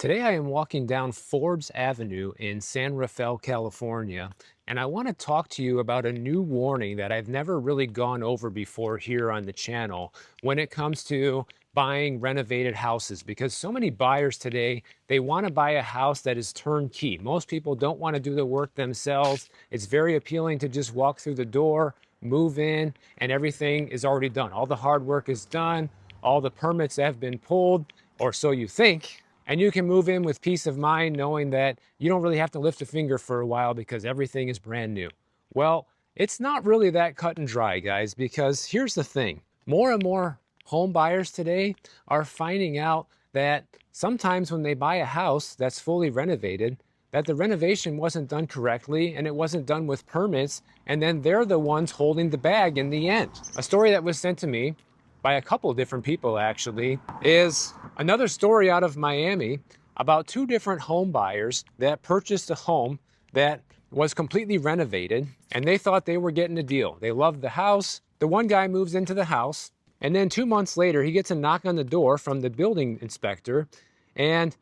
Today I am walking down Forbes Avenue in San Rafael, California, and I want to talk to you about a new warning that I've never really gone over before here on the channel when it comes to buying renovated houses, because so many buyers today, they want to buy a house that is turnkey. Most people don't want to do the work themselves. It's very appealing to just walk through the door, move in, and everything is already done. All the hard work is done. All the permits have been pulled, or so you think, and you can move in with peace of mind knowing that you don't really have to lift a finger for a while because everything is brand new. Well, it's not really that cut and dry, guys, because here's the thing. More and more home buyers today are finding out that sometimes when they buy a house that's fully renovated, that the renovation wasn't done correctly and it wasn't done with permits, and then they're the ones holding the bag in the end. A story that was sent to me by a couple of different people actually is another story out of Miami about two different home buyers that purchased a home that was completely renovated, and they thought they were getting a deal. They loved the house. The one guy moves into the house, and then 2 months later he gets a knock on the door from the building inspector, and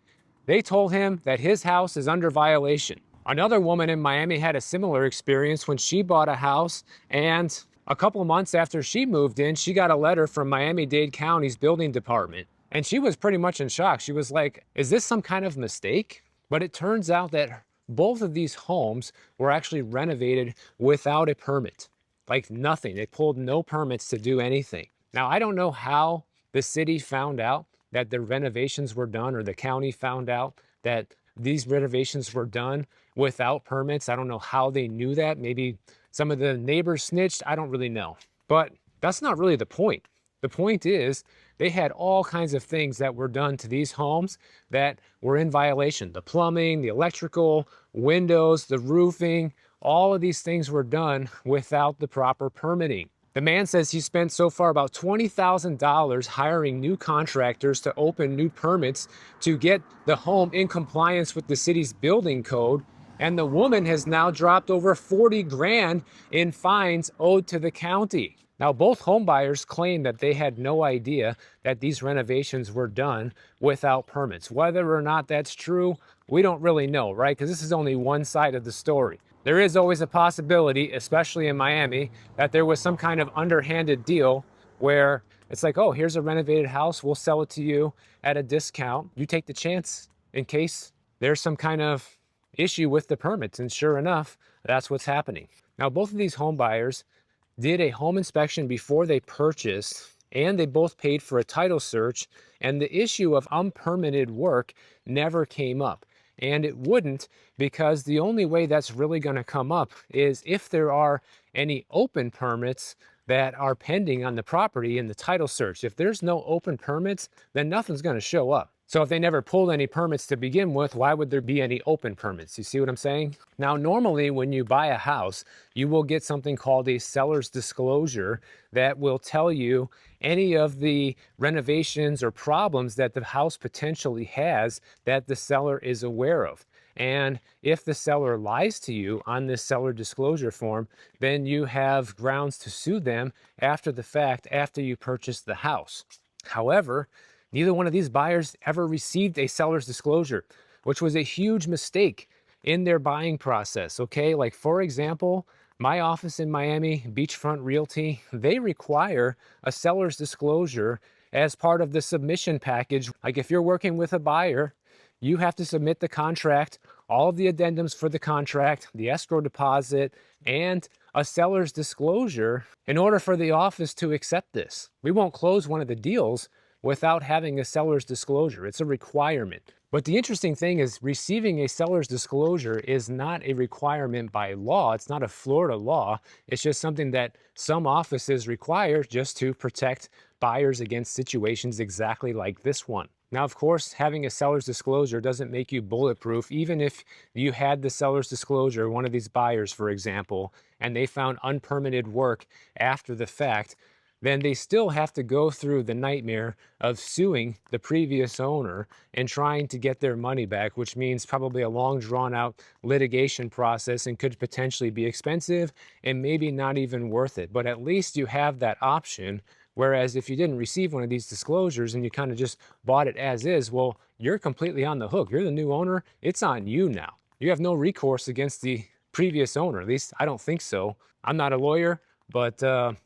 they told him that his house is under violation. Another woman in Miami had a similar experience when she bought a house, and a couple of months after she moved in, she got a letter from Miami-Dade County's building department. And she was pretty much in shock. She was like, is this some kind of mistake? But it turns out that both of these homes were actually renovated without a permit. Like nothing. They pulled no permits to do anything. Now, I don't know how the city found out that the renovations were done, or the county found out that these renovations were done without permits. I don't know how they knew that. Maybe some of the neighbors snitched. I don't really know. But that's not really the point. The point is they had all kinds of things that were done to these homes that were in violation. The plumbing, the electrical, windows, the roofing, all of these things were done without the proper permitting. The man says he spent so far about $20,000 hiring new contractors to open new permits to get the home in compliance with the city's building code. And the woman has now dropped over 40 grand in fines owed to the county. Now, both home buyers claim that they had no idea that these renovations were done without permits. Whether or not that's true, we don't really know, right? Because this is only one side of the story. There is always a possibility, especially in Miami, that there was some kind of underhanded deal where it's like, oh, here's a renovated house. We'll sell it to you at a discount. You take the chance in case there's some kind of issue with the permits. And sure enough, that's what's happening. Now, both of these home buyers did a home inspection before they purchased, and they both paid for a title search, and the issue of unpermitted work never came up. And it wouldn't, because the only way that's really going to come up is if there are any open permits that are pending on the property in the title search. If there's no open permits, then nothing's going to show up. So if they never pulled any permits to begin with, why would there be any open permits? You see what I'm saying? Now, normally when you buy a house, you will get something called a seller's disclosure that will tell you any of the renovations or problems that the house potentially has that the seller is aware of. And if the seller lies to you on this seller disclosure form, then you have grounds to sue them after the fact, after you purchase the house. However, neither one of these buyers ever received a seller's disclosure, which was a huge mistake in their buying process, okay? Like, for example, my office in Miami, Beachfront Realty, they require a seller's disclosure as part of the submission package. Like, if you're working with a buyer, you have to submit the contract, all of the addendums for the contract, the escrow deposit, and a seller's disclosure in order for the office to accept this. We won't close one of the deals without having a seller's disclosure. It's a requirement. But the interesting thing is receiving a seller's disclosure is not a requirement by law. It's not a Florida law. It's just something that some offices require just to protect buyers against situations exactly like this one. Now, of course, having a seller's disclosure doesn't make you bulletproof. Even if you had the seller's disclosure, one of these buyers, for example, and they found unpermitted work after the fact, then they still have to go through the nightmare of suing the previous owner and trying to get their money back, which means probably a long drawn out litigation process and could potentially be expensive and maybe not even worth it. But at least you have that option Whereas if you didn't receive one of these disclosures and you kind of just bought it as is, well, you're completely on the hook. You're the new owner. It's on you now. You have no recourse against the previous owner. At least I don't think so. I'm not a lawyer, but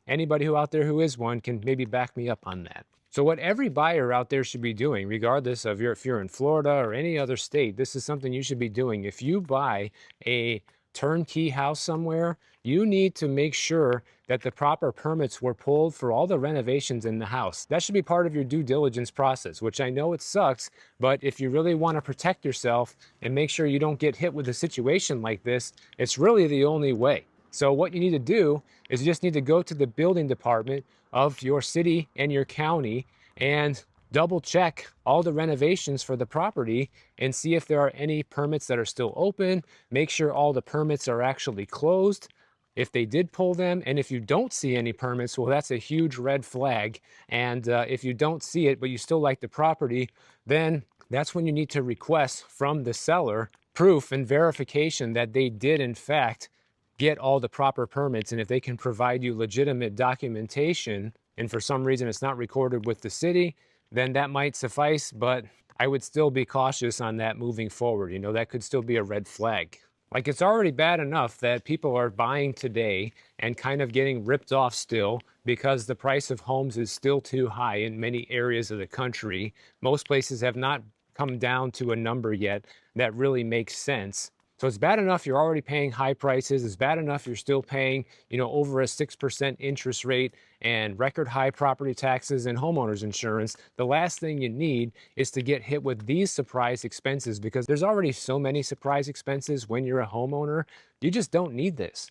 anybody who out there who is one can maybe back me up on that. So what every buyer out there should be doing, regardless of if you're in Florida or any other state, this is something you should be doing. If you buy a turnkey house somewhere, you need to make sure that the proper permits were pulled for all the renovations in the house. That should be part of your due diligence process, which I know it sucks, but if you really want to protect yourself and make sure you don't get hit with a situation like this, it's really the only way. So what you need to do is you just need to go to the building department of your city and your county and double check all the renovations for the property and see if there are any permits that are still open. Make sure all the permits are actually closed if they did pull them. And if you don't see any permits, well, that's a huge red flag. And if you don't see it, but you still like the property, then that's when you need to request from the seller proof and verification that they did in fact get all the proper permits. And if they can provide you legitimate documentation and for some reason it's not recorded with the city, then that might suffice, but I would still be cautious on that moving forward. You know, that could still be a red flag. Like, it's already bad enough that people are buying today and kind of getting ripped off still because the price of homes is still too high in many areas of the country. Most places have not come down to a number yet that really makes sense. So it's bad enough you're already paying high prices. It's bad enough you're still paying, over a 6% interest rate and record high property taxes and homeowners insurance. The last thing you need is to get hit with these surprise expenses because there's already so many surprise expenses when you're a homeowner. You just don't need this.